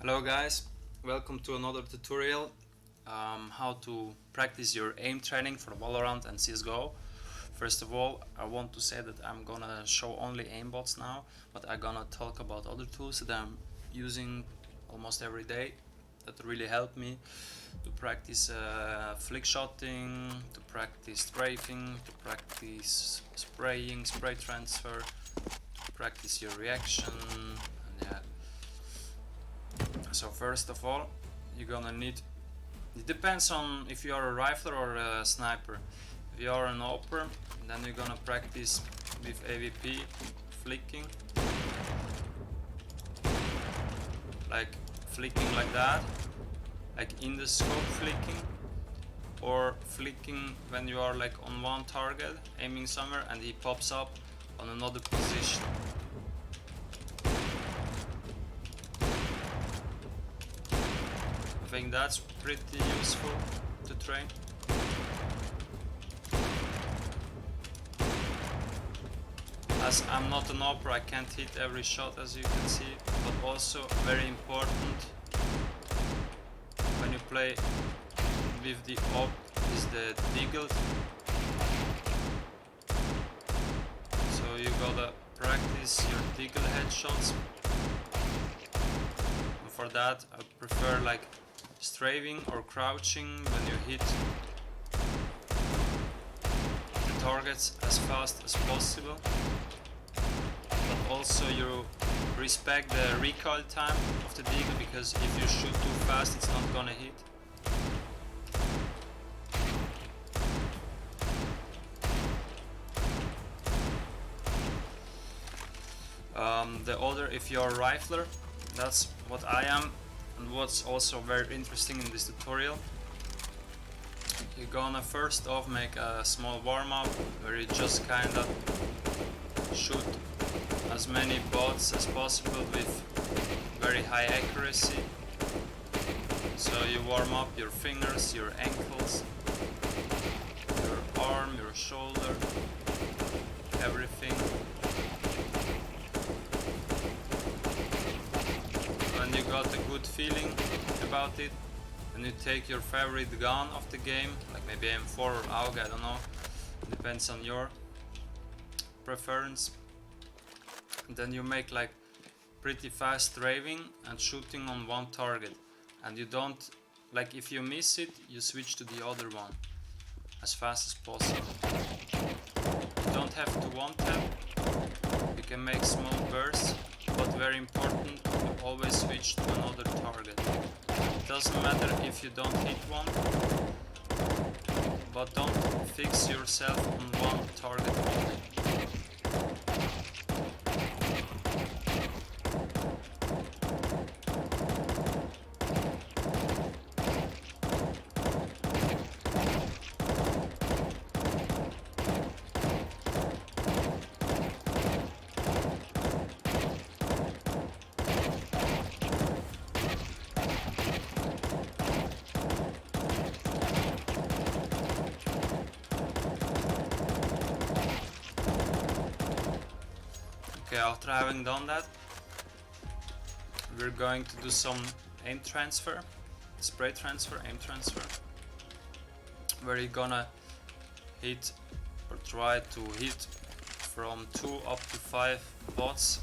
Hello guys, welcome to another tutorial how to practice your aim training for Valorant and CSGO. First of all, I want to say that I'm gonna show only AIMBOTZ now, but I'm gonna talk about other tools that I'm using almost every day that really help me to practice flick shotting, to practice strafing, to practice spraying, spray transfer, to practice your reaction, and yeah. So first of all, you're gonna need, it depends on if you are a rifler or a sniper. If you are an AWPer, then you're gonna practice with AVP flicking, like flicking like that, like in the scope flicking, or flicking when you are like on one target aiming somewhere and he pops up on another position. I think that's pretty useful to train. As I'm not an AWPer, I can't hit every shot, as you can see, but also very important when you play with the AWP is the deagle. So you gotta practice your deagle headshots. And for that I prefer like strafing or crouching when you hit the targets as fast as possible, but also you respect the recoil time of the deagle, because if you shoot too fast it's not gonna hit. The other, if you're a rifler, that's what I am, and what's also very interesting in this tutorial, you're gonna first off make a small warm-up where you just kinda shoot as many bots as possible with very high accuracy. So you warm up your fingers, your ankles, your arm, your shoulder, everything. When you got a good feeling about it, and you take your favorite gun of the game, like maybe M4 or AUG, I don't know, depends on your preference. And then you make like pretty fast strafing and shooting on one target, and you don't, like if you miss it, you switch to the other one as fast as possible. You don't have to one tap, you can make small bursts, but very important, you always switch to another target. It doesn't matter if you don't hit one, but don't fix yourself on one target only. Okay, after having done that, we're going to do some aim transfer, spray transfer, aim transfer, where you're gonna hit or try to hit from 2 up to 5 bots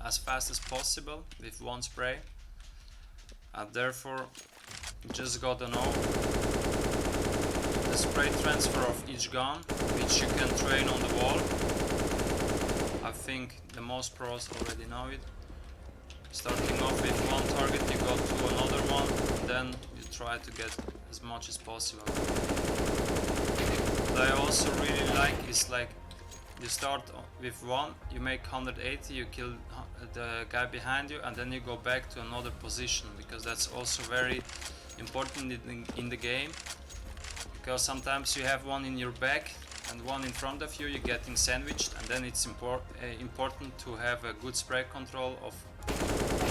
as fast as possible with one spray. And therefore you just gotta know the spray transfer of each gun, which you can train on the wall. I think the most pros already know it. Starting off with one target, you go to another one, then you try to get as much as possible. What I also really like is like you start with one, you make 180, you kill the guy behind you, and then you go back to another position, because that's also very important in the game, because sometimes you have one in your back and one in front of you, you're getting sandwiched, and then it's important to have a good spray control of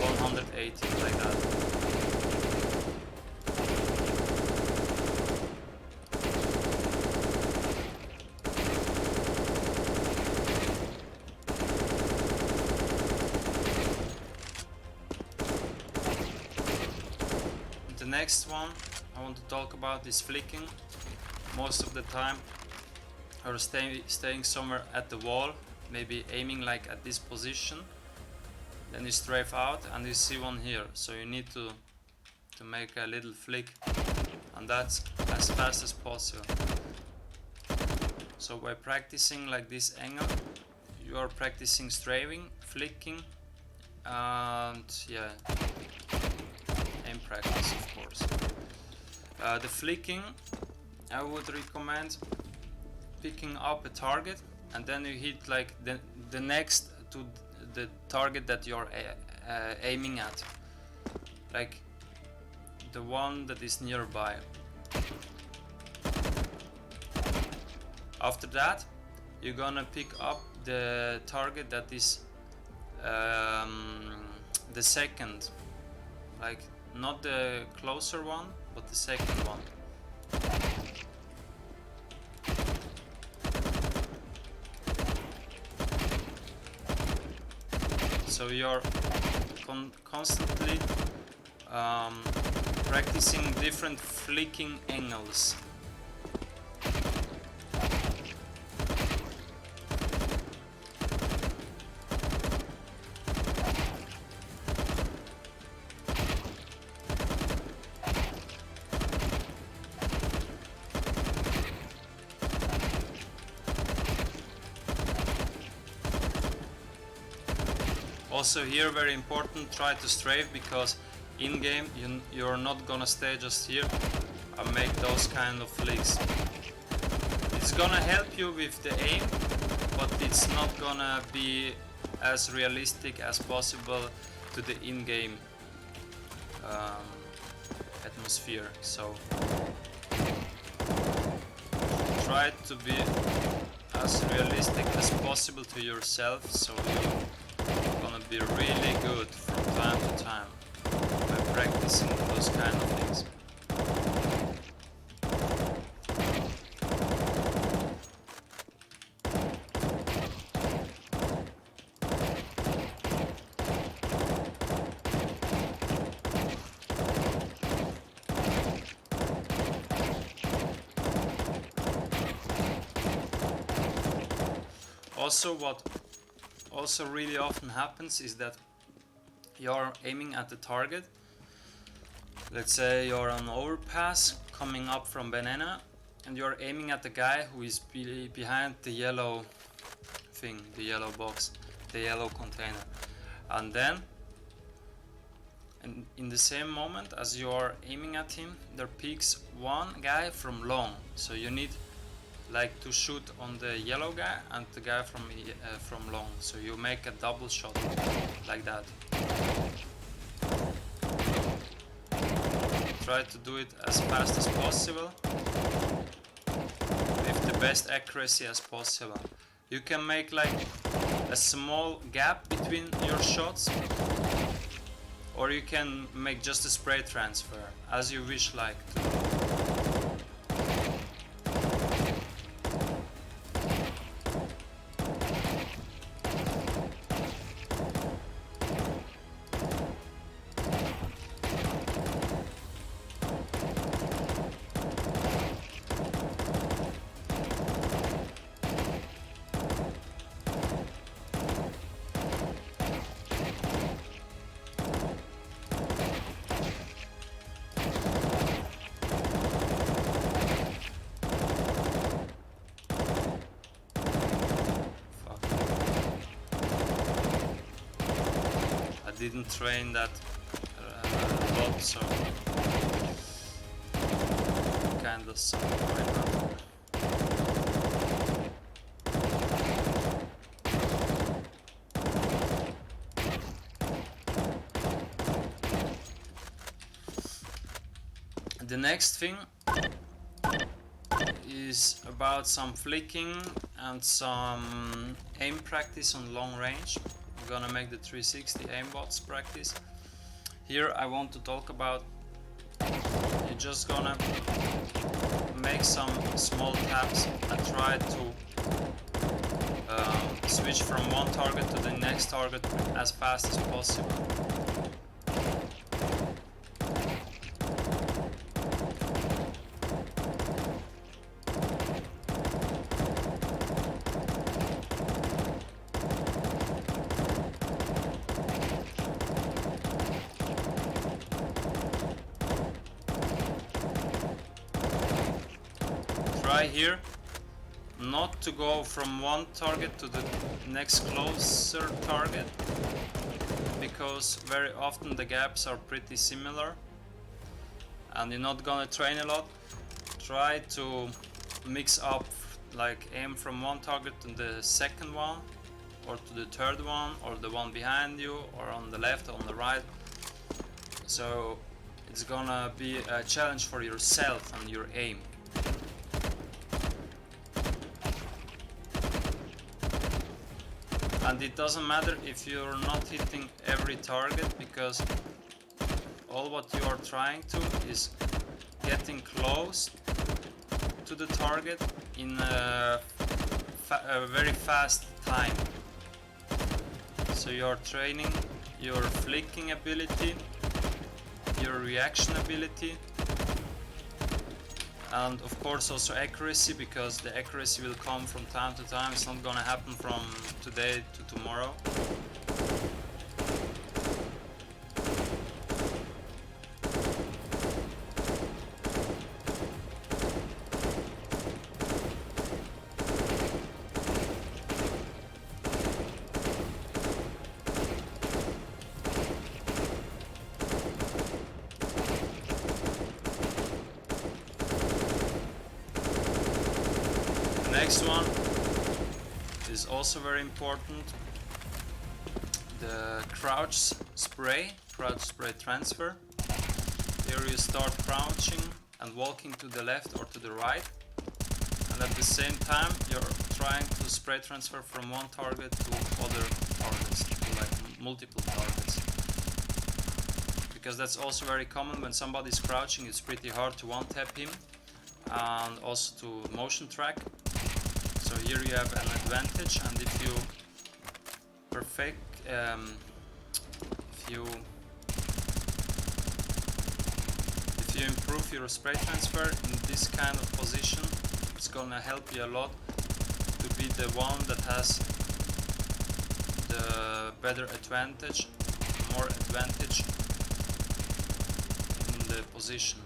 180 like that. next one I want to talk about is flicking. Most of the time or staying somewhere at the wall, maybe aiming like at this position, then you strafe out and you see one here, so you need to make a little flick, and that's as fast as possible. So by practicing like this angle, you are practicing strafing, flicking, and yeah, aim practice of course. The flicking, I would recommend picking up a target and then you hit like the next to the target that you're aiming at, like the one that is nearby. After that, you're gonna pick up the target that is the second, like not the closer one, but the second one. So you're constantly practicing different flicking angles. Also here, very important, try to strafe, because in game you're not gonna stay just here and make those kind of flicks. It's gonna help you with the aim, but it's not gonna be as realistic as possible to the in-game atmosphere. So try to be as realistic as possible to yourself, so you're gonna be really good from time to time by practicing those kind of things. Also, what also really often happens is that you're aiming at the target. Let's say you're on overpass coming up from banana and you're aiming at the guy who is behind the yellow thing, the yellow box, the yellow container. And then in the same moment as you're aiming at him, there peeks one guy from long. So you need like to shoot on the yellow guy and the guy from long, so you make a double shot like that. Try to do it as fast as possible with the best accuracy as possible. You can make like a small gap between your shots, or you can make just a spray transfer, as you wish like to. Didn't train that a lot, so kinda suck right now. The next thing is about some flicking and some aim practice on long range. We're gonna make the 360 AIMBOTZ practice. Here I want to talk about, you're just gonna make some small taps and try to switch from one target to the next target as fast as possible. try here not to go from one target to the next closer target, because very often the gaps are pretty similar and you're not gonna train a lot. Try to mix up, like aim from one target to the second one, or to the third one, or the one behind you, or on the left or on the right. So it's gonna be a challenge for yourself and your aim. And it doesn't matter if you're not hitting every target, because all what you are trying to is getting close to the target in a very fast time. So you're training your flicking ability, your reaction ability, and of course also accuracy, because the accuracy will come from time to time. It's not gonna happen from today to tomorrow. Next one is also very important, the crouch spray transfer. Here you start crouching and walking to the left or to the right, and at the same time you're trying to spray transfer from one target to other targets, to like multiple targets, because that's also very common. When somebody's crouching, it's pretty hard to one tap him and also to motion track. So here you have an advantage, and if you if you improve your spray transfer in this kind of position, it's gonna help you a lot to be the one that has the better advantage, more advantage in the position.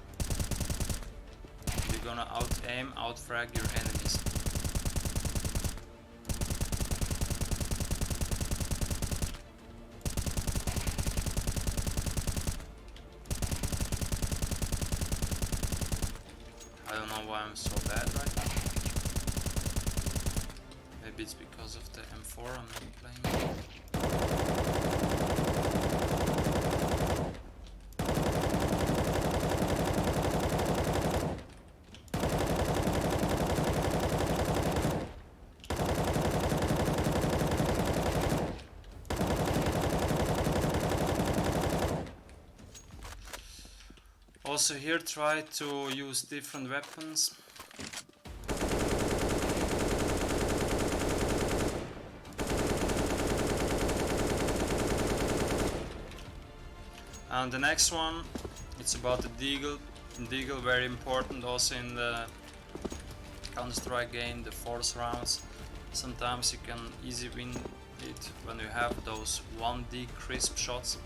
You're gonna out-aim, out-frag your enemies. I don't know why I'm so bad right now. Maybe it's because of the M4 I'm not playing. Also here try to use different weapons. And the next one, it's about the deagle. Deagle very important also in the Counter-Strike game, the force rounds. Sometimes you can easily win it when you have those 1D crisp shots,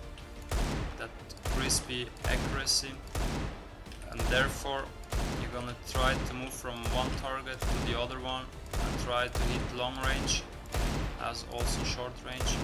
that crispy accuracy, and therefore you're gonna try to move from one target to the other one and try to hit long range as also short range.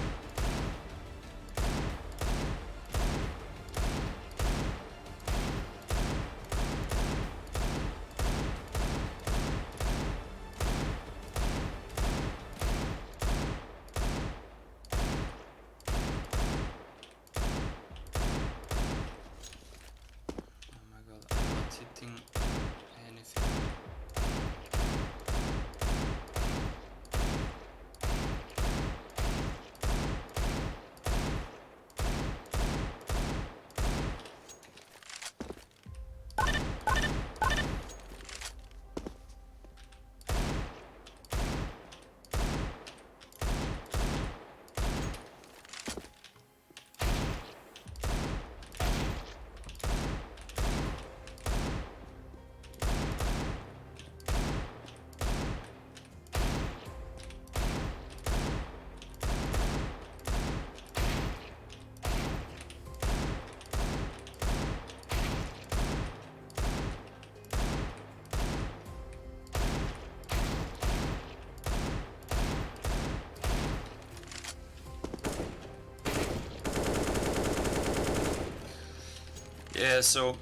Yeah, so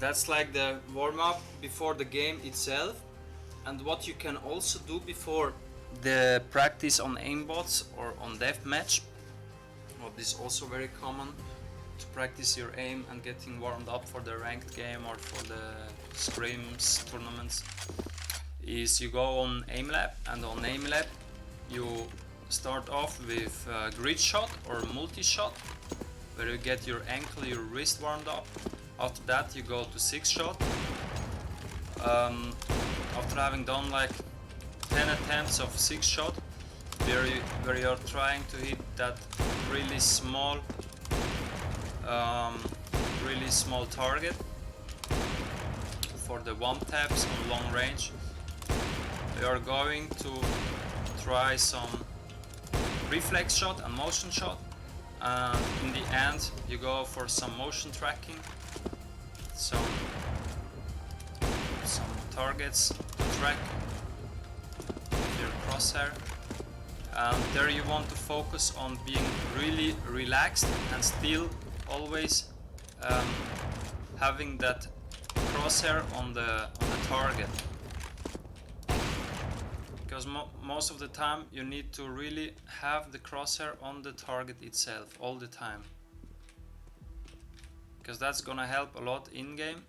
that's like the warm-up before the game itself. And what you can also do before the practice on AIMBOTZ or on deathmatch, what is also very common to practice your aim and getting warmed up for the ranked game or for the scrims tournaments, is you go on aim lab, and on aim lab you start off with grid shot or multi shot, where you get your ankle, your wrist warmed up. After that you go to 6 shot. After having done like 10 attempts of 6 shot, where you're trying to hit that really small target for the one taps on long range, we are going to try some reflex shot and motion shot, and in the end you go for some motion tracking, some targets to track with your crosshair. There you want to focus on being really relaxed and still always having that crosshair on the target, because most of the time you need to really have the crosshair on the target itself all the time, because that's gonna help a lot in game,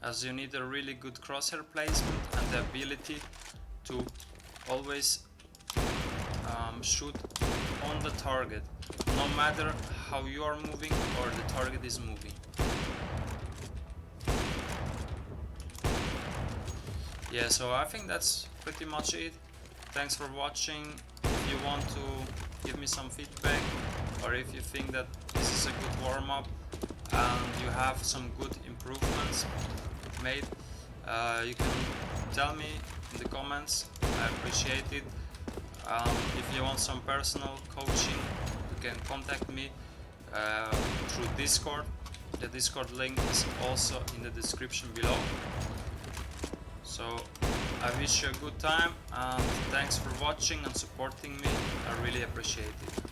as you need a really good crosshair placement and the ability to always shoot on the target, no matter how you are moving or the target is moving. Yeah, so I think that's pretty much it. Thanks for watching. If you want to give me some feedback, or if you think that this is a good warm-up and you have some good improvements made, you can tell me in the comments. I appreciate it. If you want some personal coaching, you can contact me through Discord. The Discord link is also in the description below. So I wish you a good time, and thanks for watching and supporting me. I really appreciate it.